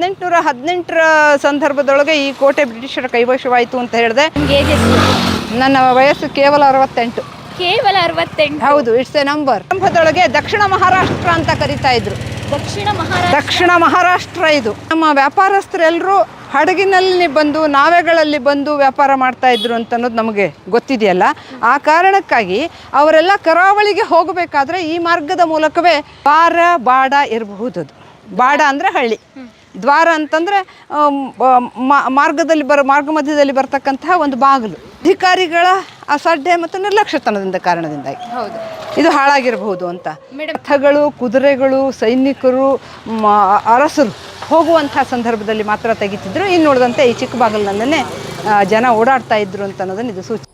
1818ರ ಸಂದರ್ಭದೊಳಗೆ ಈ ಕೋಟೆ ಬ್ರಿಟಿಷರ ಕೈವಶವಾಯಿತು ಅಂತ ಹೇಳಿದೆ. ನನ್ನ ವಯಸ್ಸು ಕೇವಲ 68. ಕೇವಲ 68? ಹೌದು, ಇಟ್ಸ್ ಎ ನಂಬರ್. ಸಂದರ್ಭದೊಳಗೆ ದಕ್ಷಿಣ ಮಹಾರಾಷ್ಟ್ರ ಅಂತ ಕರೀತಾ ಇದ್ರು. ದಕ್ಷಿಣ ಮಹಾರಾಷ್ಟ್ರ ಇದು. ನಮ್ಮ ವ್ಯಾಪಾರಸ್ಥರೆಲ್ಲರೂ ಹಡಗಿನಲ್ಲಿ ಬಂದು ನಾವೆಗಳಲ್ಲಿ ಬಂದು ವ್ಯಾಪಾರ ಮಾಡ್ತಾ ಇದ್ರು ಅಂತ ಅನ್ನೋದು ನಮಗೆ ಗೊತ್ತಿದೆಯಲ್ಲ. ಆ ಕಾರಣಕ್ಕಾಗಿ ಅವರೆಲ್ಲ ಕರಾವಳಿಗೆ ಹೋಗಬೇಕಾದ್ರೆ ಈ ಮಾರ್ಗದ ಮೂಲಕವೇ ದ್ವಾರ ಬಾಡ ಇರಬಹುದು. ಅದು ಬಾಡ ಅಂದರೆ ಹಳ್ಳಿ, ದ್ವಾರ ಅಂತಂದರೆ ಮಾರ್ಗ ಮಧ್ಯದಲ್ಲಿ ಬರ್ತಕ್ಕಂತಹ ಒಂದು ಬಾಗಿಲು. ಅಧಿಕಾರಿಗಳ ಅಸಡ್ಡೆ ಮತ್ತು ನಿರ್ಲಕ್ಷ್ಯತನದಿಂದ ಕಾರಣದಿಂದಾಗಿ ಇದು ಹಾಳಾಗಿರಬಹುದು ಅಂತ. ರಥಗಳು, ಕುದುರೆಗಳು, ಸೈನಿಕರು, ಅರಸರು ಹೋಗುವಂಥ ಸಂದರ್ಭದಲ್ಲಿ ಮಾತ್ರ ತೆಗಿತಿದ್ರು. ಇನ್ನು ಉಳಿದಂತೆ ಈ ಚಿಕ್ಕ ಬಾಗಿಲಿನಲ್ಲೇ ಜನ ಓಡಾಡ್ತಾ ಇದ್ರು ಅಂತ ಅನ್ನೋದನ್ನು ಇದು ಸೂಚನೆ.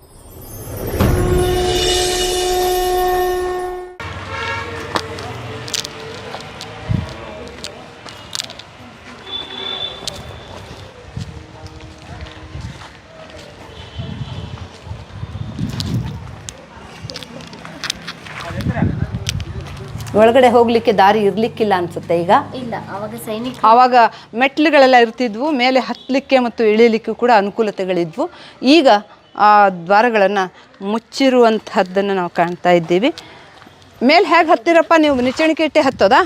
ಒಳಗಡೆ ಹೋಗ್ಲಿಕ್ಕೆ ದಾರಿ ಇರ್ಲಿಕ್ಕಿಲ್ಲ ಅನ್ಸುತ್ತೆ ಈಗ. ಇಲ್ಲ, ಆವಾಗ ಮೆಟ್ಲುಗಳೆಲ್ಲ ಇರ್ತಿದ್ವು, ಮೇಲೆ ಹತ್ತಲಿಕ್ಕೆ ಮತ್ತು ಇಳಿಲಿಕ್ಕೂ ಕೂಡ ಅನುಕೂಲತೆಗಳಿದ್ವು. ಈಗ ಆ ದ್ವಾರಗಳನ್ನು ಮುಚ್ಚಿರುವಂಥದ್ದನ್ನು ನಾವು ಕಾಣ್ತಾ ಇದ್ದೀವಿ. ಮೇಲೆ ಹೇಗೆ ಹತ್ತಿರಪ್ಪ ನೀವು? ನಿಚ್ಚಣಿಕೆ ಇಟ್ಟೆ ಹತ್ತೋದಾ?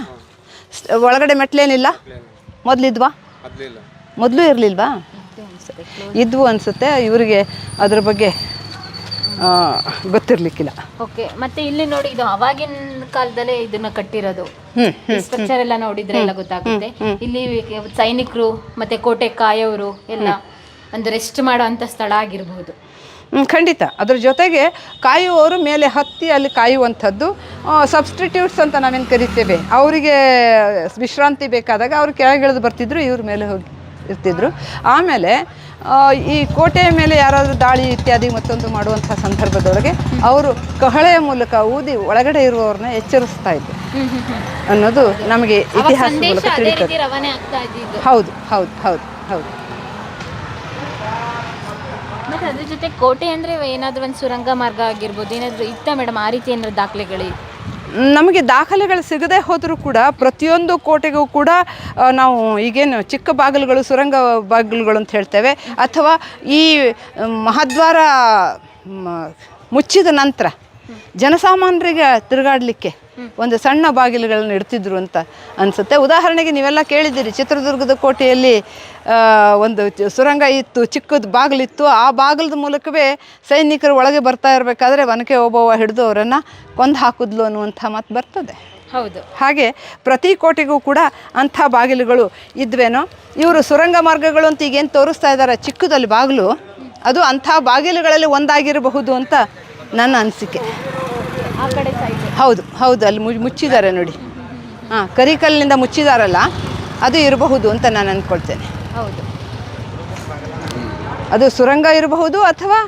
ಒಳಗಡೆ ಮೆಟ್ಲೇನಿಲ್ಲ? ಮೊದಲಿದ್ವಾ? ಮೊದಲು ಇರಲಿಲ್ವಾ? ಇದ್ವು ಅನಿಸುತ್ತೆ. ಇವರಿಗೆ ಅದ್ರ ಬಗ್ಗೆ ಗೊತ್ತಿರ್ಲಿಕ್ಕಿಲ್ಲ. ಓಕೆ. ಮತ್ತೆ ಇಲ್ಲಿ ನೋಡಿ, ಇದು ಅವಾಗಿನ ಕಾಲದಲ್ಲೇ ಇದನ್ನ ಕಟ್ಟಿರೋದು. ಸ್ಟ್ರಕ್ಚರ್ ಎಲ್ಲ ನೋಡಿದ್ರೆ ಎಲ್ಲ ಗೊತ್ತಾಗುತ್ತೆ. ಇಲ್ಲಿ ಸೈನಿಕರು ಮತ್ತೆ ಕೋಟೆ ಕಾಯೋರು ಎಲ್ಲ ಒಂದು ರೆಸ್ಟ್ ಮಾಡೋ ಅಂತ ಸ್ಥಳ ಆಗಿರಬಹುದು. ಖಂಡಿತ. ಅದ್ರ ಜೊತೆಗೆ ಕಾಯುವವರು ಮೇಲೆ ಹತ್ತಿ ಅಲ್ಲಿ ಕಾಯುವಂಥದ್ದು. ಸಬ್ಸ್ಟಿಟ್ಯೂಟ್ಸ್ ಅಂತ ನಾವೇನು ಕರಿತೇವೆ, ಅವರಿಗೆ ವಿಶ್ರಾಂತಿ ಬೇಕಾದಾಗ ಅವರು ಕೆಳಗಿಳಿದು ಬರ್ತಿದ್ರು, ಇವ್ರ ಮೇಲೆ ಹೋಗಿ ಇರ್ತಿದ್ರು. ಆಮೇಲೆ ಈ ಕೋಟೆಯ ಮೇಲೆ ಯಾರಾದರೂ ದಾಳಿ ಇತ್ಯಾದಿ ಮತ್ತೊಂದು ಮಾಡುವಂಥ ಸಂದರ್ಭದೊಳಗೆ ಅವರು ಕಹಳೆಯ ಮೂಲಕ ಊದಿ ಒಳಗಡೆ ಇರುವವ್ರನ್ನ ಎಚ್ಚರಿಸ್ತಾ ಇದ್ರು ಅನ್ನೋದು ನಮಗೆ ಇತಿಹಾಸ ಮೂಲಕ ತಿಳಿಯುತ್ತದೆ. ಹೌದು ಹೌದು ಹೌದು ಹೌದು. ಮತ್ತೆ ಅದ್ರ ಜೊತೆ ಕೋಟೆ ಅಂದರೆ ಏನಾದರೂ ಒಂದು ಸುರಂಗ ಮಾರ್ಗ ಆಗಿರ್ಬೋದು, ಏನಾದರೂ ಇತ್ತ ಮೇಡಮ್? ಆ ರೀತಿ ಏನಾದ್ರು ದಾಖಲೆಗಳು? ನಮಗೆ ದಾಖಲೆಗಳು ಸಿಗದೆ ಹೋದರೂ ಕೂಡ ಪ್ರತಿಯೊಂದು ಕೋಟೆಗೂ ಕೂಡ ನಾವು ಈಗೇನು ಚಿಕ್ಕ ಬಾಗಿಲುಗಳು, ಸುರಂಗ ಬಾಗಿಲುಗಳು ಅಂತ ಹೇಳ್ತೇವೆ, ಅಥವಾ ಈ ಮಹಾದ್ವಾರ ಮುಚ್ಚಿದ ನಂತರ ಜನಸಾಮಾನ್ಯರಿಗೆ ತಿರುಗಾಡಲಿಕ್ಕೆ ಒಂದು ಸಣ್ಣ ಬಾಗಿಲುಗಳನ್ನು ಇಡ್ತಿದ್ರು ಅಂತ ಅನಿಸುತ್ತೆ. ಉದಾಹರಣೆಗೆ ನೀವೆಲ್ಲ ಕೇಳಿದ್ದೀರಿ, ಚಿತ್ರದುರ್ಗದ ಕೋಟೆಯಲ್ಲಿ ಒಂದು ಸುರಂಗ ಇತ್ತು, ಚಿಕ್ಕದು ಬಾಗಿಲಿತ್ತು. ಆ ಬಾಗಿಲದ ಮೂಲಕವೇ ಸೈನಿಕರು ಒಳಗೆ ಬರ್ತಾ ಇರಬೇಕಾದ್ರೆ ಒನಕೆ ಓಬವ್ವ ಹಿಡಿದು ಅವರನ್ನು ಕೊಂದು ಹಾಕಿದ್ಲು ಅನ್ನುವಂಥ ಮಾತು ಬರ್ತದೆ. ಹೌದು. ಹಾಗೆ ಪ್ರತಿ ಕೋಟೆಗೂ ಕೂಡ ಅಂಥ ಬಾಗಿಲುಗಳು ಇದ್ವೇನೋ. ಇವರು ಸುರಂಗ ಮಾರ್ಗಗಳು ಅಂತ ಈಗೇನು ತೋರಿಸ್ತಾ ಇದ್ದಾರೆ ಚಿಕ್ಕದಲ್ಲಿ ಬಾಗಿಲು, ಅದು ಅಂಥ ಬಾಗಿಲುಗಳಲ್ಲಿ ಒಂದಾಗಿರಬಹುದು ಅಂತ ನನ್ನ ಅನಿಸಿಕೆ. ಹೌದು ಹೌದು, ಅಲ್ಲಿ ಮುಚ್ಚಿದ್ದಾರೆ ನೋಡಿ. ಕರಿಕಲ್ಲಿನಿಂದ ಮುಚ್ಚಿದಾರಲ್ಲ, ಅದು ಇರಬಹುದು ಅಂತ ನಾನು ಅಂದ್ಕೊಳ್ತೇನೆ. ಹೌದು, ಅದು ಸುರಂಗ ಇರಬಹುದು ಅಥವಾ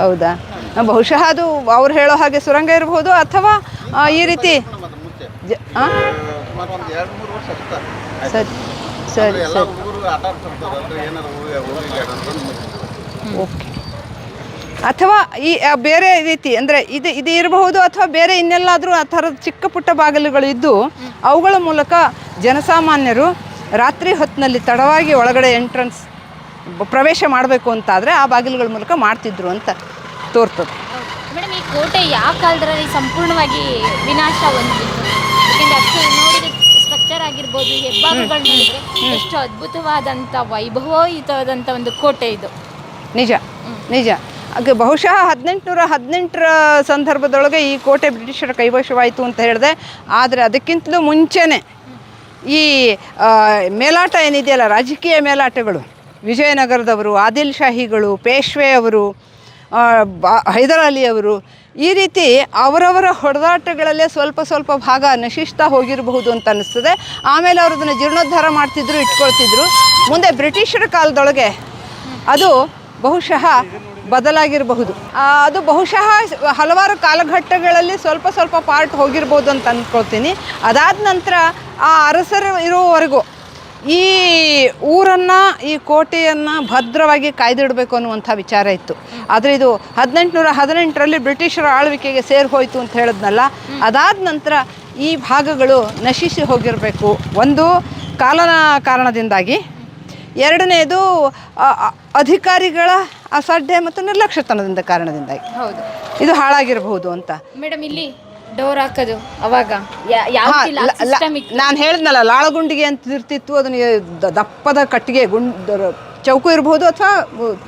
ಹೌದಾ, ಬಹುಶಃ ಅದು ಅವ್ರು ಹೇಳೋ ಹಾಗೆ ಸುರಂಗ ಇರಬಹುದು, ಅಥವಾ ಈ ರೀತಿ ಸರಿ ಸರಿ ಸರಿ ಓಕೆ. ಅಥವಾ ಈ ಬೇರೆ ರೀತಿ ಅಂದರೆ ಇದು ಇರಬಹುದು, ಅಥವಾ ಬೇರೆ ಇನ್ನೆಲ್ಲಾದರೂ ಆ ಥರದ ಚಿಕ್ಕ ಪುಟ್ಟ ಬಾಗಿಲುಗಳು ಇದ್ದು ಅವುಗಳ ಮೂಲಕ ಜನಸಾಮಾನ್ಯರು ರಾತ್ರಿ ಹೊತ್ತಿನಲ್ಲಿ ತಡವಾಗಿ ಒಳಗಡೆ ಎಂಟ್ರೆನ್ಸ್ ಪ್ರವೇಶ ಮಾಡಬೇಕು ಅಂತಾದರೆ ಆ ಬಾಗಿಲುಗಳ ಮೂಲಕ ಮಾಡ್ತಿದ್ರು ಅಂತ ತೋರ್ತದೆ. ಮೇಡಮ್, ಈ ಕೋಟೆ ಯಾವ ಕಾಲದಲ್ಲಿ ಸಂಪೂರ್ಣವಾಗಿ ವಿನಾಶ ಹೊಂದಿತ್ತು? ಯಾಕೆಂದರೆ ಅಷ್ಟು ನೋಡಿದ ಸ್ಟ್ರಕ್ಚರ್ ಆಗಿರ್ಬೋದು, ಹೆಬ್ಬಾಗುಗಳು ನೋಡಿದ್ರೆ ಎಷ್ಟು ಅದ್ಭುತವಾದಂಥ ವೈಭವಯುತವಾದಂಥ ಒಂದು ಕೋಟೆ ಇದು. ನಿಜ ನಿಜ. ಹಾಗೆ ಬಹುಶಃ 1818ರ ಸಂದರ್ಭದೊಳಗೆ ಈ ಕೋಟೆ ಬ್ರಿಟಿಷರ ಕೈವಶವಾಯಿತು ಅಂತ ಹೇಳಿದೆ. ಆದರೆ ಅದಕ್ಕಿಂತಲೂ ಮುಂಚೆನೇ ಈ ಮೇಲಾಟ ಏನಿದೆಯಲ್ಲ, ರಾಜಕೀಯ ಮೇಲಾಟಗಳು, ವಿಜಯನಗರದವರು, ಆದಿಲ್ ಶಾಹಿಗಳು, ಪೇಶ್ವೆ ಅವರು, ಹೈದರ್ ಅಲಿ ಅವರು, ಈ ರೀತಿ ಅವರವರ ಹೊಡೆದಾಟಗಳಲ್ಲೇ ಸ್ವಲ್ಪ ಸ್ವಲ್ಪ ಭಾಗ ನಶಿಸ್ತಾ ಹೋಗಿರಬಹುದು ಅಂತ ಅನ್ನಿಸ್ತದೆ. ಆಮೇಲೆ ಅವರು ಅದನ್ನು ಜೀರ್ಣೋದ್ಧಾರ ಮಾಡ್ತಿದ್ರು, ಇಟ್ಕೊಳ್ತಿದ್ರು. ಮುಂದೆ ಬ್ರಿಟಿಷರ ಕಾಲದೊಳಗೆ ಅದು ಬಹುಶಃ ಬದಲಾಗಿರಬಹುದು. ಅದು ಬಹುಶಃ ಹಲವಾರು ಕಾಲಘಟ್ಟಗಳಲ್ಲಿ ಸ್ವಲ್ಪ ಸ್ವಲ್ಪ ಪಾರ್ಟ್ ಹೋಗಿರ್ಬೋದು ಅಂತ ಅಂದ್ಕೊಳ್ತೀನಿ. ಅದಾದ ನಂತರ ಆ ಅರಸರು ಇರುವವರೆಗೂ ಈ ಊರನ್ನು, ಈ ಕೋಟೆಯನ್ನು ಭದ್ರವಾಗಿ ಕಾಯ್ದಿಡಬೇಕು ಅನ್ನುವಂಥ ವಿಚಾರ ಇತ್ತು. ಆದರೆ ಇದು 1818ರಲ್ಲಿ ಬ್ರಿಟಿಷರ ಆಳ್ವಿಕೆಗೆ ಸೇರಿ ಹೋಯಿತು ಅಂತ ಹೇಳಿದ್ನಲ್ಲ, ಅದಾದ ನಂತರ ಈ ಭಾಗಗಳು ನಶಿಸಿ ಹೋಗಿರಬೇಕು. ಒಂದು ಕಾಲನ ಕಾರಣದಿಂದಾಗಿ, ಎರಡನೇದು ಅಧಿಕಾರಿಗಳ ಅಸಾಧ್ಯ ಮತ್ತು ನಿರ್ಲಕ್ಷ್ಯತನದಿಂದ ಕಾರಣದಿಂದಾಗಿ ಹೌದು ಇದು ಹಾಳಾಗಿರಬಹುದು ಅಂತ. ಮೇಡಮ್ ಇಲ್ಲಿ ಡೋರ್ ಹಾಕೋದು ಅವಾಗ ನಾನು ಹೇಳಿದ್ನಲ್ಲ, ಲಾಳಗುಂಡಿಗೆ ಅಂತ ಇರ್ತಿತ್ತು. ಅದನ್ನು ದಪ್ಪದ ಕಟ್ಟಿಗೆ ಚೌಕು ಇರ್ಬೋದು ಅಥವಾ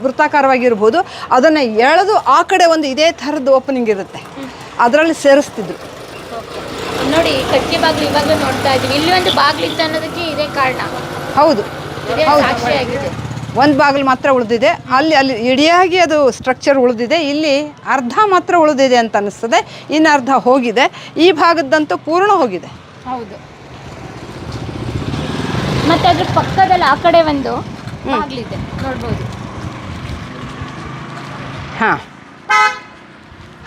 ವೃತ್ತಾಕಾರವಾಗಿರ್ಬೋದು, ಅದನ್ನು ಎಳೆದು ಆ ಕಡೆ ಒಂದು ಇದೇ ಥರದ್ದು ಓಪನಿಂಗ್ ಇರುತ್ತೆ, ಅದರಲ್ಲಿ ಸೇರಿಸ್ತಿದ್ರು. ನೋಡಿ ಕಟ್ಟಿಗೆ ಬಾಗಿಲು ಇವಾಗಲೂ ನೋಡ್ತಾ ಇದ್ದೀವಿ. ಇಲ್ಲಿ ಒಂದು ಬಾಗಿಲಿತ್ತು ಅನ್ನೋದಕ್ಕೆ ಇದೇ ಕಾರಣ. ಹೌದು, ಸಾಕ್ಷಿಯಾಗಿದೆ. ಒಂದು ಬಾಗಿಲು ಮಾತ್ರ ಉಳಿದಿದೆ, ಅಲ್ಲಿ ಇಡಿಯಾಗಿ ಅದು ಸ್ಟ್ರಕ್ಚರ್ ಉಳಿದಿದೆ. ಇಲ್ಲಿ ಅರ್ಧ ಮಾತ್ರ ಉಳಿದಿದೆ ಅಂತ ಅನಿಸ್ತದೆ, ಇನ್ನು ಅರ್ಧ ಹೋಗಿದೆ. ಈ ಭಾಗದ್ದಂತೂ ಪೂರ್ಣ ಹೋಗಿದೆ. ಹೌದು. ಮತ್ತೆ ಅದ್ರ ಪಕ್ಕದಲ್ಲಿ ಆ ಕಡೆ ಒಂದು ಬಾಗಿಲಿದೆ ನೋಡ್ಬೋದು. ಹಾಂ,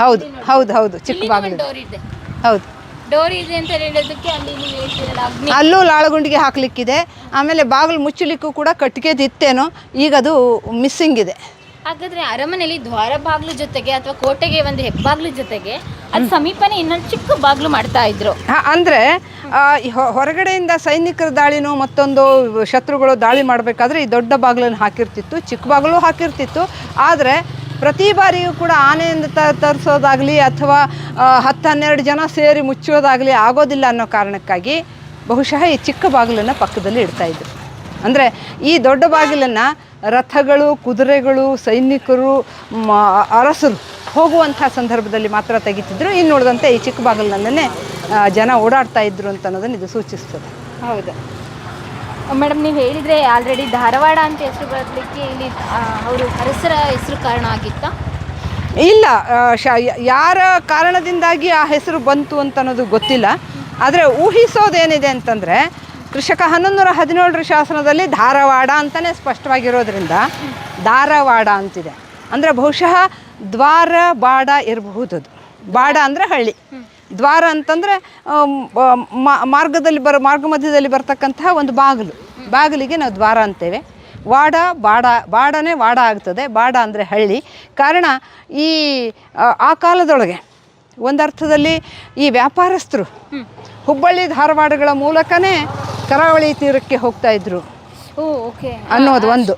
ಹೌದು ಹೌದು ಹೌದು, ಚಿಕ್ಕ ಬಾಗಿಲು. ಡೋರ್ ಇದೆ. ಹೌದು, ಡೋರ್ ಇದೆ ಅಂತ ಹೇಳೋದಕ್ಕೆ ಅಲ್ಲಿ ನೀವು ಹೇಳ್ತೀರಲ್ಲ ಅಗ್ನಿ. ಅಲ್ಲೂ ಲಾಳಗುಂಡಿಗೆ ಹಾಕ್ಲಿಕ್ಕಿದೆ. ಆಮೇಲೆ ಬಾಗಿಲು ಮುಚ್ಚಲಿಕ್ಕೂ ಕೂಡ ಕಟ್ಟಿಗೆದಿತ್ತೇನೋ, ಈಗ ಅದು ಮಿಸ್ಸಿಂಗ್ ಇದೆ. ಹಾಗಾದ್ರೆ ಅರಮನೆಯಲ್ಲಿ ದ್ವಾರ ಬಾಗಿಲು ಜೊತೆಗೆ ಅಥವಾ ಕೋಟೆಗೆ ಒಂದು ಹೆಬ್ಬಾಗ್ಲು ಜೊತೆಗೆ ಅದು ಸಮೀಪನೇ ಇನ್ನೊಂದು ಚಿಕ್ಕ ಬಾಗಿಲು ಮಾಡ್ತಾ ಇದ್ರು. ಅಂದರೆ ಹೊರಗಡೆಯಿಂದ ಸೈನಿಕರ ದಾಳಿನೋ ಮತ್ತೊಂದು ಶತ್ರುಗಳು ದಾಳಿ ಮಾಡಬೇಕಾದ್ರೆ ಈ ದೊಡ್ಡ ಬಾಗಿಲನ್ನು ಹಾಕಿರ್ತಿತ್ತು, ಚಿಕ್ಕ ಬಾಗಿಲು ಹಾಕಿರ್ತಿತ್ತು. ಆದರೆ ಪ್ರತಿ ಬಾರಿಯೂ ಕೂಡ ಆನೆಯಿಂದ ತರಿಸೋದಾಗಲಿ ಅಥವಾ 10-12 ಜನ ಸೇರಿ ಮುಚ್ಚೋದಾಗಲಿ ಆಗೋದಿಲ್ಲ ಅನ್ನೋ ಕಾರಣಕ್ಕಾಗಿ ಬಹುಶಃ ಈ ಚಿಕ್ಕ ಬಾಗಿಲನ್ನು ಪಕ್ಕದಲ್ಲಿ ಇಡ್ತಾಯಿದ್ರು. ಅಂದರೆ ಈ ದೊಡ್ಡ ಬಾಗಿಲನ್ನು ರಥಗಳು, ಕುದುರೆಗಳು, ಸೈನಿಕರು, ಅರಸರು ಹೋಗುವಂಥ ಸಂದರ್ಭದಲ್ಲಿ ಮಾತ್ರ ತೆಗಿತಿದ್ರು. ಇನ್ನು ಉಳಿದಂತೆ ಈ ಚಿಕ್ಕ ಬಾಗಿಲಿನಲ್ಲೇ ಜನ ಓಡಾಡ್ತಾ ಇದ್ರು ಅಂತ ಅನ್ನೋದನ್ನು ಇದು ಸೂಚಿಸ್ತದೆ. ಹೌದು ಮೇಡಮ್, ನೀವು ಹೇಳಿದರೆ ಆಲ್ರೆಡಿ ಧಾರವಾಡ ಅಂತ ಹೆಸರು ಬರಲಿಕ್ಕೆ ಇಲ್ಲಿ ಅವರು ಅರಸರ ಹೆಸರು ಕಾರಣ ಆಗಿತ್ತಾ? ಇಲ್ಲ, ಯಾರ ಕಾರಣದಿಂದಾಗಿ ಆ ಹೆಸರು ಬಂತು ಅಂತ ಅನ್ನೋದು ಗೊತ್ತಿಲ್ಲ. ಆದರೆ ಊಹಿಸೋದೇನಿದೆ ಅಂತಂದರೆ, ಕೃಷಕ 1117 ಶಾಸನದಲ್ಲಿ ಧಾರವಾಡ ಅಂತಲೇ ಸ್ಪಷ್ಟವಾಗಿರೋದ್ರಿಂದ ಧಾರವಾಡ ಅಂತಿದೆ. ಅಂದರೆ ಬಹುಶಃ ದ್ವಾರ ಬಾಡ ಇರಬಹುದು. ಅದು ಬಾಡ ಅಂದರೆ ಹಳ್ಳಿ, ದ್ವಾರ ಅಂತಂದರೆ ಮಾರ್ಗ ಮಧ್ಯದಲ್ಲಿ ಬರ್ತಕ್ಕಂತಹ ಒಂದು ಬಾಗಿಲಿಗೆ ನಾವು ದ್ವಾರ ಅಂತೇವೆ. ವಾಡ ಬಾಡನೇ ವಾಡ ಆಗ್ತದೆ. ಬಾಡ ಅಂದರೆ ಹಳ್ಳಿ. ಕಾರಣ ಆ ಕಾಲದೊಳಗೆ ಒಂದರ್ಥದಲ್ಲಿ ಈ ವ್ಯಾಪಾರಸ್ಥರು ಹುಬ್ಬಳ್ಳಿ ಧಾರವಾಡಗಳ ಮೂಲಕನೇ ಕರಾವಳಿ ತೀರಕ್ಕೆ ಹೋಗ್ತಾ ಇದ್ರು ಅನ್ನೋದು ಒಂದು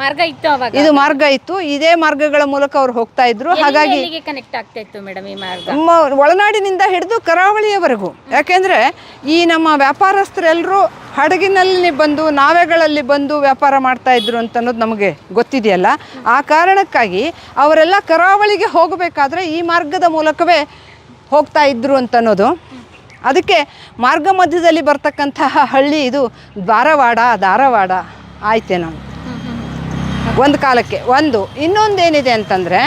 ಮಾರ್ಗ ಇತ್ತು. ಅವಾಗ ಇದು ಮಾರ್ಗ ಇತ್ತು. ಇದೇ ಮಾರ್ಗಗಳ ಮೂಲಕ ಅವ್ರು ಹೋಗ್ತಾ ಇದ್ರು. ಹಾಗಾಗಿ ಕನೆಕ್ಟ್ ಆಗ್ತಾ ಇತ್ತು ಮೇಡಮ್ ಈ ಮಾರ್ಗ, ಒಳನಾಡಿನಿಂದ ಹಿಡಿದು ಕರಾವಳಿಯವರೆಗೂ. ಯಾಕೆಂದರೆ ಈ ನಮ್ಮ ವ್ಯಾಪಾರಸ್ಥರೆಲ್ಲರೂ ಹಡಗಿನಲ್ಲಿ ಬಂದು, ನಾವೆಗಳಲ್ಲಿ ಬಂದು ವ್ಯಾಪಾರ ಮಾಡ್ತಾ ಇದ್ರು ಅಂತ ಅನ್ನೋದು ನಮಗೆ ಗೊತ್ತಿದೆಯಲ್ಲ. ಆ ಕಾರಣಕ್ಕಾಗಿ ಅವರೆಲ್ಲ ಕರಾವಳಿಗೆ ಹೋಗಬೇಕಾದ್ರೆ ಈ ಮಾರ್ಗದ ಮೂಲಕವೇ ಹೋಗ್ತಾ ಇದ್ರು ಅಂತ ಅನ್ನೋದು. ಅದಕ್ಕೆ ಮಾರ್ಗ ಮಧ್ಯದಲ್ಲಿ ಬರ್ತಕ್ಕಂತಹ ಹಳ್ಳಿ ಇದು ಧಾರವಾಡ ಆಯ್ತೇನೋ ಒಂದು ಕಾಲಕ್ಕೆ. ಇನ್ನೊಂದೇನಿದೆ ಅಂತಂದರೆ,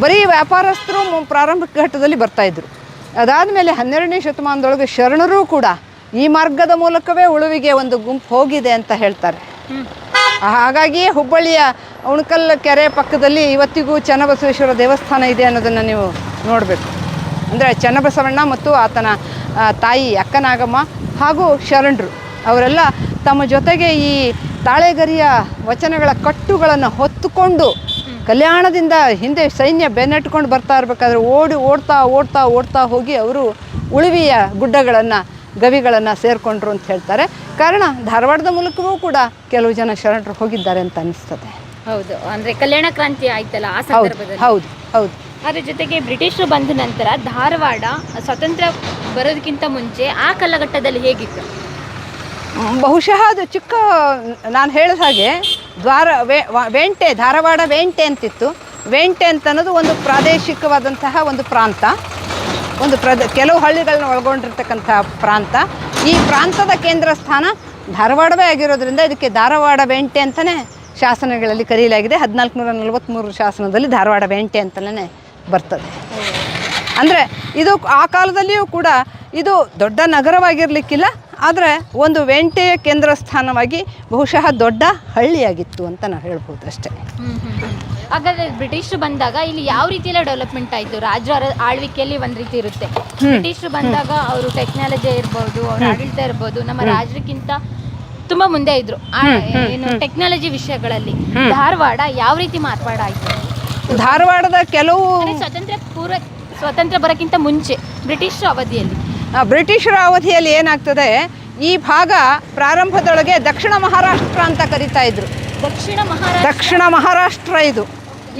ಬರೀ ವ್ಯಾಪಾರಸ್ಥರು ಪ್ರಾರಂಭಿಕ ಘಟ್ಟದಲ್ಲಿ ಬರ್ತಾಯಿದ್ರು. ಅದಾದಮೇಲೆ 12ನೇ ಶತಮಾನದೊಳಗೆ ಶರಣರೂ ಕೂಡ ಈ ಮಾರ್ಗದ ಮೂಲಕವೇ ಉಳುವಿಗೆ ಒಂದು ಗುಂಪು ಹೋಗಿದೆ ಅಂತ ಹೇಳ್ತಾರೆ. ಹಾಗಾಗಿಯೇ ಹುಬ್ಬಳ್ಳಿಯ ಉಣಕಲ್ ಕೆರೆ ಪಕ್ಕದಲ್ಲಿ ಇವತ್ತಿಗೂ ಚನ್ನಬಸವೇಶ್ವರ ದೇವಸ್ಥಾನ ಇದೆ ಅನ್ನೋದನ್ನು ನೀವು ನೋಡಬೇಕು. ಅಂದರೆ ಚನ್ನಬಸವಣ್ಣ ಮತ್ತು ಆತನ ತಾಯಿ ಅಕ್ಕನಾಗಮ್ಮ ಹಾಗೂ ಶರಣರು ಅವರೆಲ್ಲ ತಮ್ಮ ಜೊತೆಗೆ ಈ ತಾಳೆಗರಿಯ ವಚನಗಳ ಕಟ್ಟುಗಳನ್ನು ಹೊತ್ತುಕೊಂಡು ಕಲ್ಯಾಣದಿಂದ ಹಿಂದೆ ಸೈನ್ಯ ಬೆನ್ನಟ್ಕೊಂಡು ಬರ್ತಾ ಇರಬೇಕಾದ್ರೆ ಓಡ್ತಾ ಹೋಗಿ ಅವರು ಉಳುವಿಯ ಗುಡ್ಡಗಳನ್ನು, ಗವಿಗಳನ್ನು ಸೇರಿಕೊಂಡ್ರು ಅಂತ ಹೇಳ್ತಾರೆ. ಕಾರಣ ಧಾರವಾಡದ ಮೂಲಕವೂ ಕೂಡ ಕೆಲವು ಜನ ಶರಣರು ಹೋಗಿದ್ದಾರೆ ಅಂತ ಅನಿಸ್ತದೆ. ಹೌದು, ಅಂದರೆ ಕಲ್ಯಾಣ ಕ್ರಾಂತಿ ಆಯ್ತಲ್ಲ ಆ ಸಂದರ್ಭದಲ್ಲಿ. ಹೌದು. ಅದ್ರ ಜೊತೆಗೆ ಬ್ರಿಟಿಷರು ಬಂದ ನಂತರ ಧಾರವಾಡ ಸ್ವಾತಂತ್ರ್ಯ ಬರೋದಕ್ಕಿಂತ ಮುಂಚೆ ಆ ಕಾಲಘಟ್ಟದಲ್ಲಿ ಹೇಗಿತ್ತು? ಬಹುಶಃ ಅದು ಚಿಕ್ಕ, ನಾನು ಹೇಳಿದ ಹಾಗೆ ವೇಂಟೆ, ಧಾರವಾಡ ವೇಂಟೆ ಅಂತಿತ್ತು. ವೇಂಟೆ ಅಂತ ಅನ್ನೋದು ಒಂದು ಪ್ರಾದೇಶಿಕವಾದಂತಹ ಒಂದು ಪ್ರಾಂತ, ಕೆಲವು ಹಳ್ಳಿಗಳನ್ನ ಒಳಗೊಂಡಿರ್ತಕ್ಕಂಥ ಪ್ರಾಂತ. ಈ ಪ್ರಾಂತದ ಕೇಂದ್ರ ಸ್ಥಾನ ಧಾರವಾಡವೇ ಆಗಿರೋದ್ರಿಂದ ಇದಕ್ಕೆ ಧಾರವಾಡ ವೇಂಟೆ ಅಂತಲೇ ಶಾಸನಗಳಲ್ಲಿ ಕರೆಯಲಾಗಿದೆ. 1443 ಶಾಸನದಲ್ಲಿ ಧಾರವಾಡ ವೇಂಟೆ ಅಂತಲೇ ಬರ್ತದೆ. ಅಂದರೆ ಇದು ಆ ಕಾಲದಲ್ಲಿಯೂ ಕೂಡ ಇದು ದೊಡ್ಡ ನಗರವಾಗಿರಲಿಕ್ಕಿಲ್ಲ, ಆದರೆ ಒಂದು ವೇಂಟೆಯ ಕೇಂದ್ರ ಸ್ಥಾನವಾಗಿ ಬಹುಶಃ ದೊಡ್ಡ ಹಳ್ಳಿಯಾಗಿತ್ತು ಅಂತ ನಾವು ಹೇಳ್ಬೋದು ಅಷ್ಟೇ. ಹಾಗಾದರೆ ಬ್ರಿಟಿಷರು ಬಂದಾಗ ಇಲ್ಲಿ ಯಾವ ರೀತಿಯೆಲ್ಲ ಡೆವಲಪ್ಮೆಂಟ್ ಆಯಿತು? ರಾಜರ ಆಳ್ವಿಕೆಯಲ್ಲಿ ಒಂದು ರೀತಿ ಇರುತ್ತೆ. ಬ್ರಿಟಿಷರು ಬಂದಾಗ ಅವರು ಟೆಕ್ನಾಲಜಿ ಇರ್ಬೋದು, ಅವ್ರ ಆಡಳಿತ ಇರ್ಬೋದು, ನಮ್ಮ ರಾಜರಿಗಿಂತ ತುಂಬಾ ಮುಂದೆ ಇದ್ರು ಏನು ಟೆಕ್ನಾಲಜಿ ವಿಷಯಗಳಲ್ಲಿ. ಧಾರವಾಡ ಯಾವ ರೀತಿ ಮಾರ್ಪಾಡಾಯಿತು? ಧಾರವಾಡದ ಕೆಲವು ಸ್ವಾತಂತ್ರ್ಯ ಬರೋಕ್ಕಿಂತ ಮುಂಚೆ ಬ್ರಿಟಿಷರ ಅವಧಿಯಲ್ಲಿ ಏನಾಗ್ತದೆ, ಈ ಭಾಗ ಪ್ರಾರಂಭದೊಳಗೆ ದಕ್ಷಿಣ ಮಹಾರಾಷ್ಟ್ರ ಅಂತ ಕರಿತಾ ಇದ್ರು. ದಕ್ಷಿಣ ಮಹಾರಾಷ್ಟ್ರ ಇದು.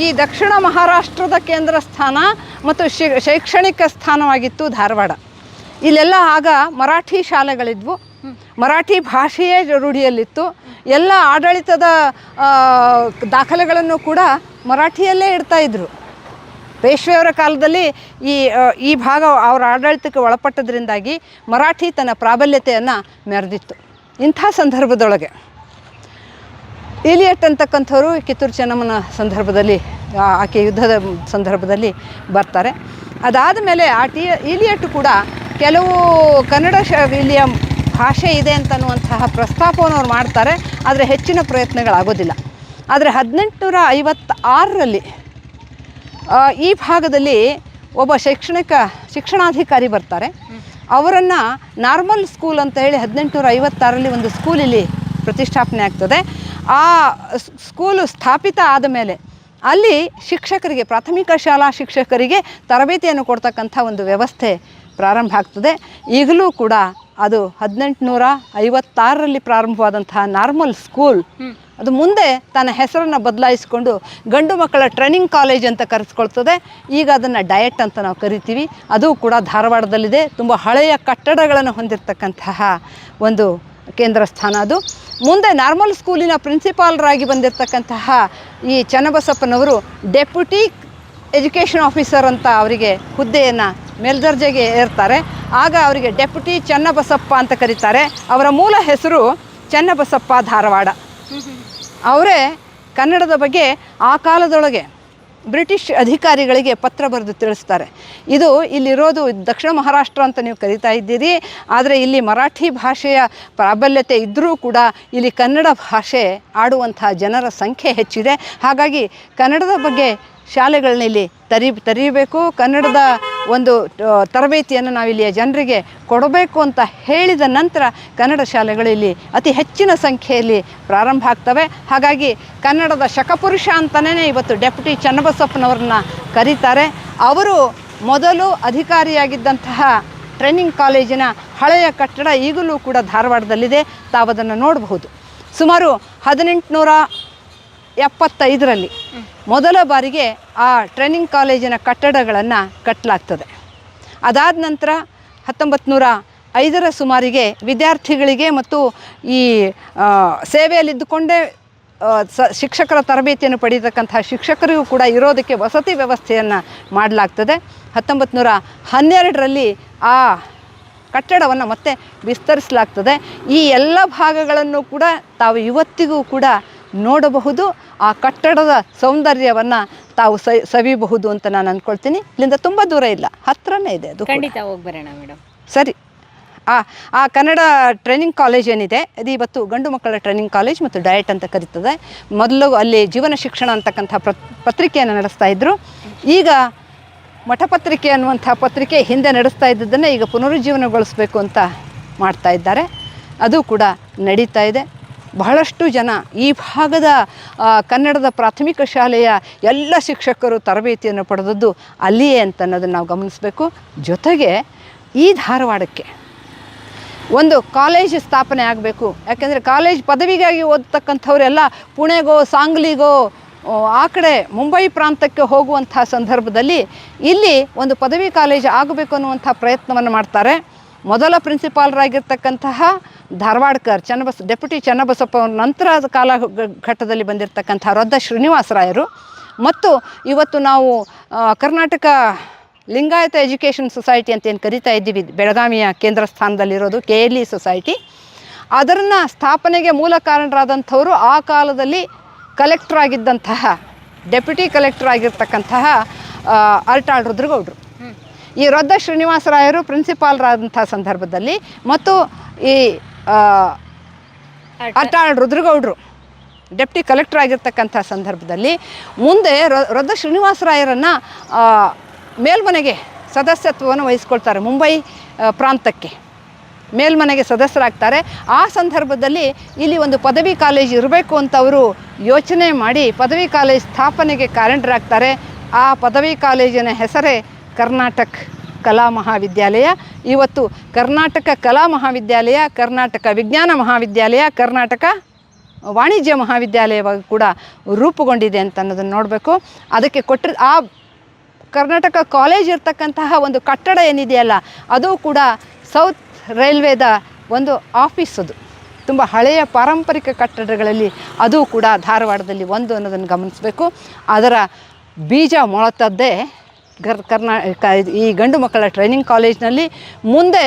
ಈ ದಕ್ಷಿಣ ಮಹಾರಾಷ್ಟ್ರದ ಕೇಂದ್ರ ಸ್ಥಾನ ಮತ್ತು ಶೈಕ್ಷಣಿಕ ಸ್ಥಾನವಾಗಿತ್ತು ಧಾರವಾಡ. ಇಲ್ಲೆಲ್ಲ ಆಗ ಮರಾಠಿ ಶಾಲೆಗಳಿದ್ವು, ಮರಾಠಿ ಭಾಷೆಯೇ ರೂಢಿಯಲ್ಲಿತ್ತು. ಎಲ್ಲ ಆಡಳಿತದ ದಾಖಲೆಗಳನ್ನು ಕೂಡ ಮರಾಠಿಯಲ್ಲೇ ಇಡ್ತಾಯಿದ್ರು. ಪೇಶ್ವೆಯವರ ಕಾಲದಲ್ಲಿ ಈ ಭಾಗ ಅವರ ಆಡಳಿತಕ್ಕೆ ಒಳಪಟ್ಟದ್ರಿಂದಾಗಿ ಮರಾಠಿ ತನ್ನ ಪ್ರಾಬಲ್ಯತೆಯನ್ನು ಮೆರೆದಿತ್ತು. ಇಂಥ ಸಂದರ್ಭದೊಳಗೆ ಇಲಿಯಟ್ ಅಂತಕ್ಕಂಥವ್ರು ಕಿತ್ತೂರು ಚೆನ್ನಮ್ಮನ ಸಂದರ್ಭದಲ್ಲಿ, ಆಕೆ ಯುದ್ಧದ ಸಂದರ್ಭದಲ್ಲಿ ಬರ್ತಾರೆ. ಅದಾದ ಮೇಲೆ ಇಲಿಯಟ್ ಕೂಡ ಕೆಲವು ಕನ್ನಡ ಇಲ್ಲಿಯ ಭಾಷೆ ಇದೆ ಅಂತನ್ನುವಂತಹ ಪ್ರಸ್ತಾಪವನ್ನು ಅವ್ರು ಮಾಡ್ತಾರೆ, ಆದರೆ ಹೆಚ್ಚಿನ ಪ್ರಯತ್ನಗಳಾಗೋದಿಲ್ಲ. ಆದರೆ 1856ರಲ್ಲಿ ಈ ಭಾಗದಲ್ಲಿ ಒಬ್ಬ ಶಿಕ್ಷಣಾಧಿಕಾರಿ ಬರ್ತಾರೆ. ಅವರನ್ನು ನಾರ್ಮಲ್ ಸ್ಕೂಲ್ ಅಂತ ಹೇಳಿ 1856ರಲ್ಲಿ ಒಂದು ಸ್ಕೂಲ್ ಇಲ್ಲಿ ಪ್ರತಿಷ್ಠಾಪನೆ ಆಗ್ತದೆ. ಆ ಸ್ಕೂಲು ಸ್ಥಾಪಿತ ಆದ ಮೇಲೆ ಅಲ್ಲಿ ಶಿಕ್ಷಕರಿಗೆ, ಪ್ರಾಥಮಿಕ ಶಾಲಾ ಶಿಕ್ಷಕರಿಗೆ ತರಬೇತಿಯನ್ನು ಕೊಡ್ತಕ್ಕಂಥ ಒಂದು ವ್ಯವಸ್ಥೆ ಪ್ರಾರಂಭ ಆಗ್ತದೆ. ಈಗಲೂ ಕೂಡ ಅದು 1856ರಲ್ಲಿ ಪ್ರಾರಂಭವಾದಂತಹ ನಾರ್ಮಲ್ ಸ್ಕೂಲ್ ಅದು ಮುಂದೆ ತನ್ನ ಹೆಸರನ್ನು ಬದಲಾಯಿಸಿಕೊಂಡು ಗಂಡು ಮಕ್ಕಳ ಟ್ರೈನಿಂಗ್ ಕಾಲೇಜ್ ಅಂತ ಕರೆಸ್ಕೊಳ್ತದೆ. ಈಗ ಅದನ್ನು ಡಯಟ್ ಅಂತ ನಾವು ಕರಿತೀವಿ. ಅದು ಕೂಡ ಧಾರವಾಡದಲ್ಲಿದೆ. ತುಂಬ ಹಳೆಯ ಕಟ್ಟಡಗಳನ್ನು ಹೊಂದಿರತಕ್ಕಂತಹ ಒಂದು ಕೇಂದ್ರ ಸ್ಥಾನ ಅದು. ಮುಂದೆ ನಾರ್ಮಲ್ ಸ್ಕೂಲಿನ ಪ್ರಿನ್ಸಿಪಾಲರಾಗಿ ಬಂದಿರತಕ್ಕಂತಹ ಈ ಚನ್ನಬಸಪ್ಪನವರು ಡೆಪ್ಯೂಟಿ ಎಜುಕೇಷನ್ ಆಫೀಸರ್ ಅಂತ ಅವರಿಗೆ ಹುದ್ದೆಯನ್ನು ಮೇಲ್ದರ್ಜೆಗೆ ಏರ್ತಾರೆ. ಆಗ ಅವರಿಗೆ ಡೆಪ್ಯೂಟಿ ಚನ್ನಬಸಪ್ಪ ಅಂತ ಕರೀತಾರೆ. ಅವರ ಮೂಲ ಹೆಸರು ಚನ್ನಬಸಪ್ಪ ಧಾರವಾಡ. ಅವರೇ ಕನ್ನಡದ ಬಗ್ಗೆ ಆ ಕಾಲದೊಳಗೆ ಬ್ರಿಟಿಷ್ ಅಧಿಕಾರಿಗಳಿಗೆ ಪತ್ರ ಬರೆದು ತಿಳಿಸ್ತಾರೆ. ಇದು ಇಲ್ಲಿರೋದು ದಕ್ಷಿಣ ಮಹಾರಾಷ್ಟ್ರ ಅಂತ ನೀವು ಕರಿತಾ ಇದ್ದೀರಿ, ಆದರೆ ಇಲ್ಲಿ ಮರಾಠಿ ಭಾಷೆಯ ಪ್ರಾಬಲ್ಯತೆ ಇದ್ದರೂ ಕೂಡ ಇಲ್ಲಿ ಕನ್ನಡ ಭಾಷೆ ಆಡುವಂಥ ಜನರ ಸಂಖ್ಯೆ ಹೆಚ್ಚಿದೆ. ಹಾಗಾಗಿ ಕನ್ನಡದ ಬಗ್ಗೆ ಶಾಲೆಗಳನ್ನ ಇಲ್ಲಿ ತೆರೀಬೇಕು, ಕನ್ನಡದ ಒಂದು ತರಬೇತಿಯನ್ನು ನಾವಿಲ್ಲಿಯ ಜನರಿಗೆ ಕೊಡಬೇಕು ಅಂತ ಹೇಳಿದ ನಂತರ ಕನ್ನಡ ಶಾಲೆಗಳು ಇಲ್ಲಿ ಅತಿ ಹೆಚ್ಚಿನ ಸಂಖ್ಯೆಯಲ್ಲಿ ಪ್ರಾರಂಭ ಆಗ್ತವೆ. ಹಾಗಾಗಿ ಕನ್ನಡದ ಶಕಪುರುಷ ಅಂತಲೇ ಇವತ್ತು ಡೆಪ್ಯೂಟಿ ಚನ್ನಬಸಪ್ಪನವ್ರನ್ನ ಕರೀತಾರೆ. ಅವರು ಮೊದಲು ಅಧಿಕಾರಿಯಾಗಿದ್ದಂತಹ ಟ್ರೈನಿಂಗ್ ಕಾಲೇಜಿನ ಹಳೆಯ ಕಟ್ಟಡ ಈಗಲೂ ಕೂಡ ಧಾರವಾಡದಲ್ಲಿದೆ. ತಾವದನ್ನು ನೋಡಬಹುದು. ಸುಮಾರು 1875ರಲ್ಲಿ ಮೊದಲ ಬಾರಿಗೆ ಆ ಟ್ರೈನಿಂಗ್ ಕಾಲೇಜಿನ ಕಟ್ಟಡಗಳನ್ನು ಕಟ್ಟಲಾಗ್ತದೆ. ಅದಾದ ನಂತರ 1905ರ ಸುಮಾರಿಗೆ ವಿದ್ಯಾರ್ಥಿಗಳಿಗೆ ಮತ್ತು ಈ ಸೇವೆಯಲ್ಲಿದ್ದುಕೊಂಡೇ ಶಿಕ್ಷಕರ ತರಬೇತಿಯನ್ನು ಪಡೆಯತಕ್ಕಂಥ ಶಿಕ್ಷಕರಿಗೂ ಕೂಡ ಇರೋದಕ್ಕೆ ವಸತಿ ವ್ಯವಸ್ಥೆಯನ್ನು ಮಾಡಲಾಗ್ತದೆ. 1912ರಲ್ಲಿ ಆ ಕಟ್ಟಡವನ್ನು ಮತ್ತೆ ವಿಸ್ತರಿಸಲಾಗ್ತದೆ. ಈ ಎಲ್ಲ ಭಾಗಗಳನ್ನು ಕೂಡ ತಾವು ಇವತ್ತಿಗೂ ಕೂಡ ನೋಡಬಹುದು. ಆ ಕಟ್ಟಡದ ಸೌಂದರ್ಯವನ್ನು ತಾವು ಸವಿಬಹುದು ಅಂತ ನಾನು ಅಂದ್ಕೊಳ್ತೀನಿ. ಇಲ್ಲಿಂದ ತುಂಬ ದೂರ ಇಲ್ಲ, ಹತ್ರನೇ ಇದೆ. ಅದು ಖಂಡಿತ ಹೋಗಿ ಬರೋಣ ಮೇಡಮ್. ಸರಿ. ಆ ಕನ್ನಡ ಟ್ರೈನಿಂಗ್ ಕಾಲೇಜ್ ಏನಿದೆ ಅದು ಇವತ್ತು ಗಂಡು ಮಕ್ಕಳ ಟ್ರೈನಿಂಗ್ ಕಾಲೇಜ್ ಮತ್ತು ಡಯಟ್ ಅಂತ ಕರೀತದೆ. ಮೊದಲು ಅಲ್ಲಿ ಜೀವನ ಶಿಕ್ಷಣ ಅಂತಕ್ಕಂಥ ಪತ್ರಿಕೆಯನ್ನು ನಡೆಸ್ತಾ ಇದ್ದರು. ಈಗ ಮಠಪತ್ರಿಕೆ ಅನ್ನುವಂಥ ಪತ್ರಿಕೆ ಹಿಂದೆ ನಡೆಸ್ತಾ ಇದ್ದದ್ದನ್ನು ಈಗ ಪುನರುಜ್ಜೀವನಗೊಳಿಸಬೇಕು ಅಂತ ಮಾಡ್ತಾ ಇದ್ದಾರೆ. ಅದು ಕೂಡ ನಡೀತಾ ಇದೆ. ಬಹಳಷ್ಟು ಜನ ಈ ಭಾಗದ ಕನ್ನಡದ ಪ್ರಾಥಮಿಕ ಶಾಲೆಯ ಎಲ್ಲ ಶಿಕ್ಷಕರು ತರಬೇತಿಯನ್ನು ಪಡೆದದ್ದು ಅಲ್ಲಿಯೇ ಅಂತ ಅನ್ನೋದನ್ನು ನಾವು ಗಮನಿಸಬೇಕು. ಜೊತೆಗೆ ಈ ಧಾರವಾಡಕ್ಕೆ ಒಂದು ಕಾಲೇಜ್ ಸ್ಥಾಪನೆ ಆಗಬೇಕು. ಯಾಕೆಂದರೆ ಕಾಲೇಜ್ ಪದವಿಗಾಗಿ ಓದತಕ್ಕಂಥವರೆಲ್ಲ ಪುಣೆಗೋ ಸಾಂಗ್ಲಿಗೋ ಆ ಕಡೆ ಮುಂಬೈ ಪ್ರಾಂತಕ್ಕೆ ಹೋಗುವಂಥ ಸಂದರ್ಭದಲ್ಲಿ ಇಲ್ಲಿ ಒಂದು ಪದವಿ ಕಾಲೇಜ್ ಆಗಬೇಕು ಅನ್ನುವಂಥ ಪ್ರಯತ್ನವನ್ನು ಮಾಡ್ತಾರೆ. ಮೊದಲ ಪ್ರಿನ್ಸಿಪಾಲರಾಗಿರ್ತಕ್ಕಂತಹ ಧಾರವಾಡಕರ್ ಡೆಪ್ಯೂಟಿ ಚನ್ನಬಸಪ್ಪ ನಂತರದ ಕಾಲಘಟ್ಟದಲ್ಲಿ ಬಂದಿರತಕ್ಕಂಥ ರೊದ್ದ ಶ್ರೀನಿವಾಸರಾಯರು ಮತ್ತು ಇವತ್ತು ನಾವು ಕರ್ನಾಟಕ ಲಿಂಗಾಯತ ಎಜುಕೇಷನ್ ಸೊಸೈಟಿ ಅಂತ ಏನು ಕರಿತಾ ಇದ್ದೀವಿ, ಬೆಳಗಾವಿಯ ಕೇಂದ್ರ ಸ್ಥಾನದಲ್ಲಿರೋದು KLE ಸೊಸೈಟಿ, ಅದನ್ನು ಸ್ಥಾಪನೆಗೆ ಮೂಲ ಕಾರಣರಾದಂಥವರು ಆ ಕಾಲದಲ್ಲಿ ಕಲೆಕ್ಟರ್ ಆಗಿದ್ದಂತಹ ಡೆಪ್ಯೂಟಿ ಕಲೆಕ್ಟರ್ ಆಗಿರ್ತಕ್ಕಂತಹ ಅರ್ಟಾಳ್ ರುದ್ರಗೌಡರು. ಈ ರೊದ್ದ ಶ್ರೀನಿವಾಸರಾಯರು ಪ್ರಿನ್ಸಿಪಾಲರಾದಂಥ ಸಂದರ್ಭದಲ್ಲಿ ಮತ್ತು ಈ ಅರ್ಟಾಳ್ ರುದ್ರಗೌಡರು ಡೆಪ್ಟಿ ಕಲೆಕ್ಟರ್ ಆಗಿರ್ತಕ್ಕಂಥ ಸಂದರ್ಭದಲ್ಲಿ ಮುಂದೆ ರೊದ್ದ ಶ್ರೀನಿವಾಸರಾಯರನ್ನು ಮೇಲ್ಮನೆಗೆ ಸದಸ್ಯತ್ವವನ್ನು ವಹಿಸ್ಕೊಳ್ತಾರೆ ಮುಂಬೈ ಪ್ರಾಂತಕ್ಕೆ. ಮೇಲ್ಮನೆಗೆ ಸದಸ್ಯರಾಗ್ತಾರೆ. ಆ ಸಂದರ್ಭದಲ್ಲಿ ಇಲ್ಲಿ ಒಂದು ಪದವಿ ಕಾಲೇಜ್ ಇರಬೇಕು ಅಂತ ಅವರು ಯೋಚನೆ ಮಾಡಿ ಪದವಿ ಕಾಲೇಜ್ ಸ್ಥಾಪನೆಗೆ ಕಾರಣರಾಗ್ತಾರೆ. ಆ ಪದವಿ ಕಾಲೇಜಿನ ಹೆಸರೇ ಕರ್ನಾಟಕ ಕಲಾ ಮಹಾವಿದ್ಯಾಲಯ. ಇವತ್ತು ಕರ್ನಾಟಕ ಕಲಾ ಮಹಾವಿದ್ಯಾಲಯ, ಕರ್ನಾಟಕ ವಿಜ್ಞಾನ ಮಹಾವಿದ್ಯಾಲಯ, ಕರ್ನಾಟಕ ವಾಣಿಜ್ಯ ಮಹಾವಿದ್ಯಾಲಯವಾಗಿ ಕೂಡ ರೂಪುಗೊಂಡಿದೆ ಅಂತ ಅನ್ನೋದನ್ನು ನೋಡಬೇಕು. ಅದಕ್ಕೆ ಆ ಕರ್ನಾಟಕ ಕಾಲೇಜ್ ಇರ್ತಕ್ಕಂತಹ ಒಂದು ಕಟ್ಟಡ ಏನಿದೆಯಲ್ಲ, ಅದು ಕೂಡ ಸೌತ್ ರೈಲ್ವೇದ ಒಂದು ಆಫೀಸ್. ಅದು ತುಂಬ ಹಳೆಯ ಪಾರಂಪರಿಕ ಕಟ್ಟಡಗಳಲ್ಲಿ ಅದು ಕೂಡ ಧಾರವಾಡದಲ್ಲಿ ಒಂದು ಅನ್ನೋದನ್ನು ಗಮನಿಸಬೇಕು. ಅದರ ಬೀಜ ಮೊಳತದ್ದೇ ಈ ಗಂಡು ಮಕ್ಕಳ ಟ್ರೈನಿಂಗ್ ಕಾಲೇಜ್ನಲ್ಲಿ. ಮುಂದೆ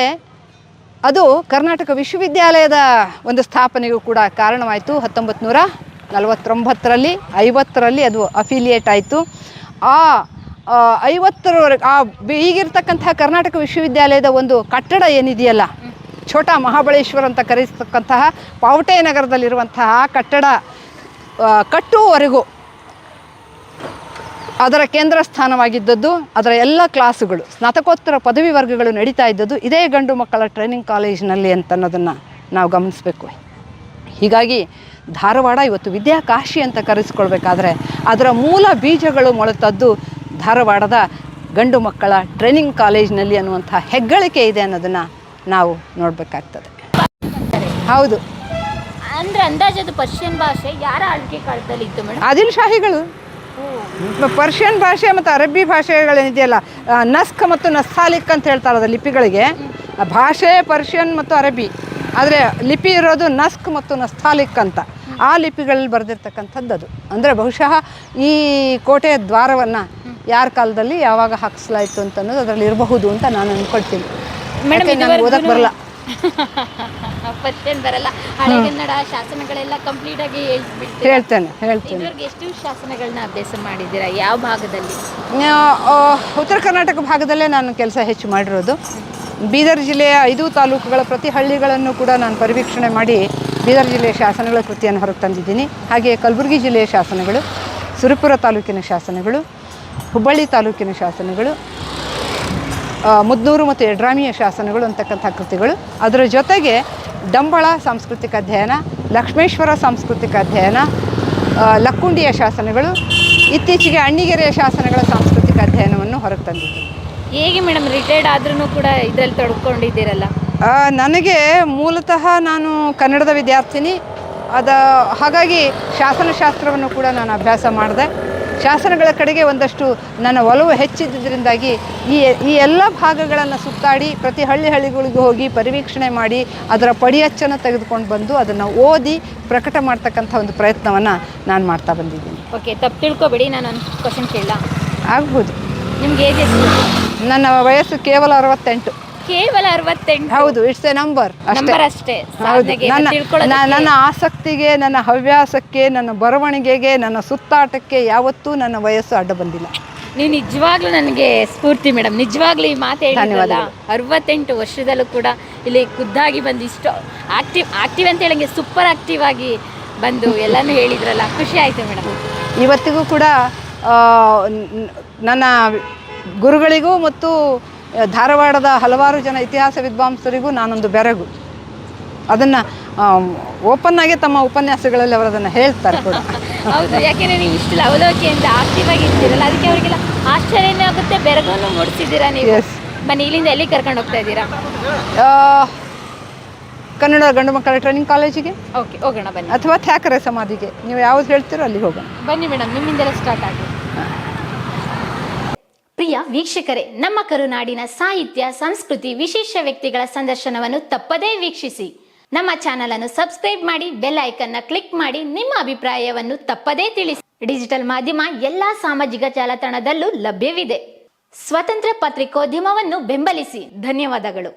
ಅದು ಕರ್ನಾಟಕ ವಿಶ್ವವಿದ್ಯಾಲಯದ ಒಂದು ಸ್ಥಾಪನೆಗೂ ಕೂಡ ಕಾರಣವಾಯಿತು. 1949ರಲ್ಲಿ 50ರಲ್ಲಿ ಅದು ಅಫಿಲಿಯೇಟ್ ಆಯಿತು. ಆ 50ರವರೆಗೆ ಈಗಿರ್ತಕ್ಕಂಥ ಕರ್ನಾಟಕ ವಿಶ್ವವಿದ್ಯಾಲಯದ ಒಂದು ಕಟ್ಟಡ ಏನಿದೆಯಲ್ಲ, ಛೋಟಾ ಮಹಾಬಳೇಶ್ವರ ಅಂತ ಕರೆಸ್ತಕ್ಕಂತಹ ಪಾವಟೆ ನಗರದಲ್ಲಿರುವಂತಹ ಆ ಕಟ್ಟಡ ಕಟ್ಟುವವರೆಗೂ ಅದರ ಕೇಂದ್ರ ಸ್ಥಾನವಾಗಿದ್ದದ್ದು, ಅದರ ಎಲ್ಲ ಕ್ಲಾಸುಗಳು, ಸ್ನಾತಕೋತ್ತರ ಪದವಿ ವರ್ಗಗಳು ನಡೀತಾ ಇದ್ದದ್ದು ಇದೇ ಗಂಡು ಮಕ್ಕಳ ಟ್ರೈನಿಂಗ್ ಕಾಲೇಜಿನಲ್ಲಿ ಅಂತ ಅನ್ನೋದನ್ನು ನಾವು ಗಮನಿಸಬೇಕು. ಹೀಗಾಗಿ ಧಾರವಾಡ ಇವತ್ತು ವಿದ್ಯಾಕಾಶಿ ಅಂತ ಕರೆಸ್ಕೊಳ್ಬೇಕಾದ್ರೆ ಅದರ ಮೂಲ ಬೀಜಗಳು ಮೊಳತದ್ದು ಧಾರವಾಡದ ಗಂಡು ಮಕ್ಕಳ ಟ್ರೈನಿಂಗ್ ಕಾಲೇಜಿನಲ್ಲಿ ಅನ್ನುವಂಥ ಹೆಗ್ಗಳಿಕೆ ಇದೆ ಅನ್ನೋದನ್ನು ನಾವು ನೋಡಬೇಕಾಗ್ತದೆ. ಹೌದು. ಅಂದರೆ ಅಂದಾಜದು ಪರ್ಷಿಯನ್ ಭಾಷೆ ಯಾರ ಆಳ್ವಿಕೆ ಕಾಲದಲ್ಲಿ ಇತ್ತು ಮೇಡಮ್? ಆದಿಲ್ ಶಾಹಿಗಳು. ಪರ್ಷಿಯನ್ ಭಾಷೆ ಮತ್ತು ಅರಬ್ಬಿ ಭಾಷೆಗಳೇನಿದೆಯಲ್ಲ, ನಸ್ಕ್ ಮತ್ತು ನಸ್ತಾಲಿಕ್ ಅಂತ ಹೇಳ್ತಾರೆ ಅದು ಲಿಪಿಗಳಿಗೆ. ಭಾಷೆ ಪರ್ಷಿಯನ್ ಮತ್ತು ಅರಬ್ಬಿ, ಆದರೆ ಲಿಪಿ ಇರೋದು ನಸ್ಕ್ ಮತ್ತು ನಸ್ತಾಲಿಕ್ ಅಂತ. ಆ ಲಿಪಿಗಳಲ್ಲಿ ಬರೆದಿರ್ತಕ್ಕಂಥದ್ದು ಅದು. ಅಂದರೆ ಬಹುಶಃ ಈ ಕೋಟೆಯ ದ್ವಾರವನ್ನು ಯಾರ ಕಾಲದಲ್ಲಿ ಯಾವಾಗ ಹಾಕಿಸಲಾಯಿತು ಅಂತ ಅನ್ನೋದು ಅದರಲ್ಲಿ ಇರಬಹುದು ಅಂತ ನಾನು ಅಂದ್ಕೊಳ್ತೀನಿ. ನನಗೆ ಓದಕ್ಕೆ ಬರಲ್ಲ, ಬರಲ್ಲ. ಹಳೆಗನ್ನಡ ಶಾಸನಗಳೆಲ್ಲ ಕಂಪ್ಲೀಟ್ ಆಗಿ ಹೇಳ್ತೇನೆ. ಎಷ್ಟು ಶಾಸನಗಳನ್ನ ಅಭ್ಯಾಸ ಮಾಡಿದ್ದೀರಾ? ಯಾವ ಭಾಗದಲ್ಲಿ? ಉತ್ತರ ಕರ್ನಾಟಕ ಭಾಗದಲ್ಲೇ ನಾನು ಕೆಲಸ ಹೆಚ್ಚು ಮಾಡಿರೋದು. ಬೀದರ್ ಜಿಲ್ಲೆಯ 5 ತಾಲೂಕುಗಳ ಪ್ರತಿ ಹಳ್ಳಿಗಳನ್ನು ಕೂಡ ನಾನು ಪರಿವೀಕ್ಷಣೆ ಮಾಡಿ ಬೀದರ್ ಜಿಲ್ಲೆಯ ಶಾಸನಗಳ ಕೃತಿಯನ್ನು ಹೊರಗೆ ತಂದಿದ್ದೀನಿ. ಹಾಗೆಯೇ ಕಲಬುರಗಿ ಜಿಲ್ಲೆಯ ಶಾಸನಗಳು, ಸುರಪುರ ತಾಲೂಕಿನ ಶಾಸನಗಳು, ಹುಬ್ಬಳ್ಳಿ ತಾಲೂಕಿನ ಶಾಸನಗಳು, ಮುದ್ನೂರು ಮತ್ತು ಯಡ್ರಾಮಿಯ ಶಾಸನಗಳು ಅಂತಕ್ಕಂಥ ಕೃತಿಗಳು. ಅದರ ಜೊತೆಗೆ ಡಂಬಳ ಸಾಂಸ್ಕೃತಿಕ ಅಧ್ಯಯನ, ಲಕ್ಷ್ಮೇಶ್ವರ ಸಾಂಸ್ಕೃತಿಕ ಅಧ್ಯಯನ, ಲಕ್ಕುಂಡಿಯ ಶಾಸನಗಳು, ಇತ್ತೀಚೆಗೆ ಅಣ್ಣಿಗೆರೆಯ ಶಾಸನಗಳ ಸಾಂಸ್ಕೃತಿಕ ಅಧ್ಯಯನವನ್ನು ಹೊರಗೆ ತಂದಿದ್ದೀನಿ. ಹೇಗೆ ಮೇಡಮ್ ರಿಟೈರ್ಡ್ ಆದ್ರೂ ಕೂಡ ಇದರಲ್ಲಿ ತೊಡ್ಕೊಂಡಿದ್ದೀರಲ್ಲ? ನನಗೆ ಮೂಲತಃ ನಾನು ಕನ್ನಡದ ವಿದ್ಯಾರ್ಥಿನಿ. ಹಾಗಾಗಿ ಶಾಸನಶಾಸ್ತ್ರವನ್ನು ಕೂಡ ನಾನು ಅಭ್ಯಾಸ ಮಾಡಿದೆ. ಶಾಸನಗಳ ಕಡೆಗೆ ಒಂದಷ್ಟು ನನ್ನ ಒಲವು ಹೆಚ್ಚಿದ್ದರಿಂದಾಗಿ ಈ ಎಲ್ಲ ಭಾಗಗಳನ್ನು ಸುತ್ತಾಡಿ ಪ್ರತಿ ಹಳ್ಳಿಗಳಿಗೂ ಹೋಗಿ ಪರಿವೀಕ್ಷಣೆ ಮಾಡಿ ಅದರ ಪಡಿಯಚ್ಚನ್ನು ತೆಗೆದುಕೊಂಡು ಬಂದು ಅದನ್ನು ಓದಿ ಪ್ರಕಟ ಮಾಡ್ತಕ್ಕಂಥ ಒಂದು ಪ್ರಯತ್ನವನ್ನು ನಾನು ಮಾಡ್ತಾ ಬಂದಿದ್ದೀನಿ. ಓಕೆ, ತಪ್ಪು ತಿಳ್ಕೊಬೇಡಿ, ನಾನು ಒಂದು ಕ್ವಶನ್ ಕೇಳ ಆಗ್ಬೋದು? ನಿಮ್ಗೆ ಏಜ್ ಎಷ್ಟು? ನನ್ನ ವಯಸ್ಸು ಕೇವಲ 68. ಕೇವಲ 68? ಹೌದು, ಇಟ್ಸ್ ಎ ನಂಬರ್ ಅಷ್ಟೇ. ನನ್ನ ಆಸಕ್ತಿಗೆ, ನನ್ನ ಹವ್ಯಾಸಕ್ಕೆ, ನನ್ನ ಬರವಣಿಗೆಗೆ, ನನ್ನ ಸುತ್ತಾಟಕ್ಕೆ ಯಾವತ್ತೂ ನನ್ನ ವಯಸ್ಸು ಅಡ್ಡ ಬಂದಿಲ್ಲ. ನೀವು ನಿಜವಾಗ್ಲೂ ನನಗೆ ಸ್ಫೂರ್ತಿ ಮೇಡಮ್. ನಿಜವಾಗ್ಲೂ ಈ ಮಾತು ಹೇಳಿದ್ರಲ್ಲ, 68 ವರ್ಷದಲ್ಲೂ ಕೂಡ ಇಲ್ಲಿ ಖುದ್ದಾಗಿ ಬಂದು ಇಷ್ಟು ಆಕ್ಟಿವ್ ಅಂತ ಹೇಳಂಗೆ ಸೂಪರ್ ಆಕ್ಟಿವ್ ಆಗಿ ಬಂದು ಎಲ್ಲನೂ ಹೇಳಿದ್ರಲ್ಲ, ಖುಷಿ ಆಯಿತು ಮೇಡಮ್. ಇವತ್ತಿಗೂ ಕೂಡ ನನ್ನ ಗುರುಗಳಿಗೂ ಮತ್ತು ಧಾರವಾಡದ ಹಲವಾರು ಜನ ಇತಿಹಾಸ ವಿದ್ವಾಂಸರಿಗೂ ನಾನೊಂದು ಬೆರಗು. ಅದನ್ನು ಓಪನ್ ಆಗಿ ತಮ್ಮ ಉಪನ್ಯಾಸಗಳಲ್ಲಿ ಅವರು ಅದನ್ನು ಹೇಳ್ತಾರೆ ಕೂಡ. ಹೌದು, ಯಾಕೆಂದರೆ ನೀವು ಇಷ್ಟು ಲವಲವಿಕೆಯಿಂದ ಆಕ್ಟಿವ್ ಆಗಿ ಇರ್ತೀರಲ್ಲ, ಅದಕ್ಕೆ ಅವರಿಗೆಲ್ಲ ಆಶ್ಚರ್ಯನೇ ಆಗುತ್ತೆ. ಬೆರಗನ್ನು ಮೂಡಿಸಿದ್ದೀರಾ ನೀವು. ಬನ್ನಿ, ಇಲ್ಲಿಂದ ಎಲ್ಲಿ ಕರ್ಕೊಂಡು ಹೋಗ್ತಾ ಇದ್ದೀರಾ? ಕನ್ನಡ ಗಂಡು ಮಕ್ಕಳ ಟ್ರೈನಿಂಗ್ ಕಾಲೇಜಿಗೆ. ಓಕೆ, ಹೋಗೋಣ ಬನ್ನಿ. ಅಥವಾ ಥ್ಯಾಕರೆ ಸಮಾಧಿಗೆ, ನೀವು ಯಾವ್ದು ಹೇಳ್ತೀರೋ ಅಲ್ಲಿ ಹೋಗೋಣ. ಬನ್ನಿ ಮೇಡಮ್, ನಿಮ್ಮಿಂದೆಲ್ಲ ಸ್ಟಾರ್ಟ್ ಆಗಿ. ಪ್ರಿಯ ವೀಕ್ಷಕರೇ, ನಮ್ಮ ಕರುನಾಡಿನ ಸಾಹಿತ್ಯ, ಸಂಸ್ಕೃತಿ, ವಿಶೇಷ ವ್ಯಕ್ತಿಗಳ ಸಂದರ್ಶನವನ್ನು ತಪ್ಪದೇ ವೀಕ್ಷಿಸಿ. ನಮ್ಮ ಚಾನಲ್ ಅನ್ನು ಸಬ್ಸ್ಕ್ರೈಬ್ ಮಾಡಿ, ಬೆಲ್ ಐಕನ್ ನ ಕ್ಲಿಕ್ ಮಾಡಿ, ನಿಮ್ಮ ಅಭಿಪ್ರಾಯವನ್ನು ತಪ್ಪದೇ ತಿಳಿಸಿ. ಡಿಜಿಟಲ್ ಮಾಧ್ಯಮ ಎಲ್ಲಾ ಸಾಮಾಜಿಕ ಜಾಲತಾಣದಲ್ಲೂ ಲಭ್ಯವಿದೆ. ಸ್ವತಂತ್ರ ಪತ್ರಿಕೋದ್ಯಮವನ್ನು ಬೆಂಬಲಿಸಿ. ಧನ್ಯವಾದಗಳು.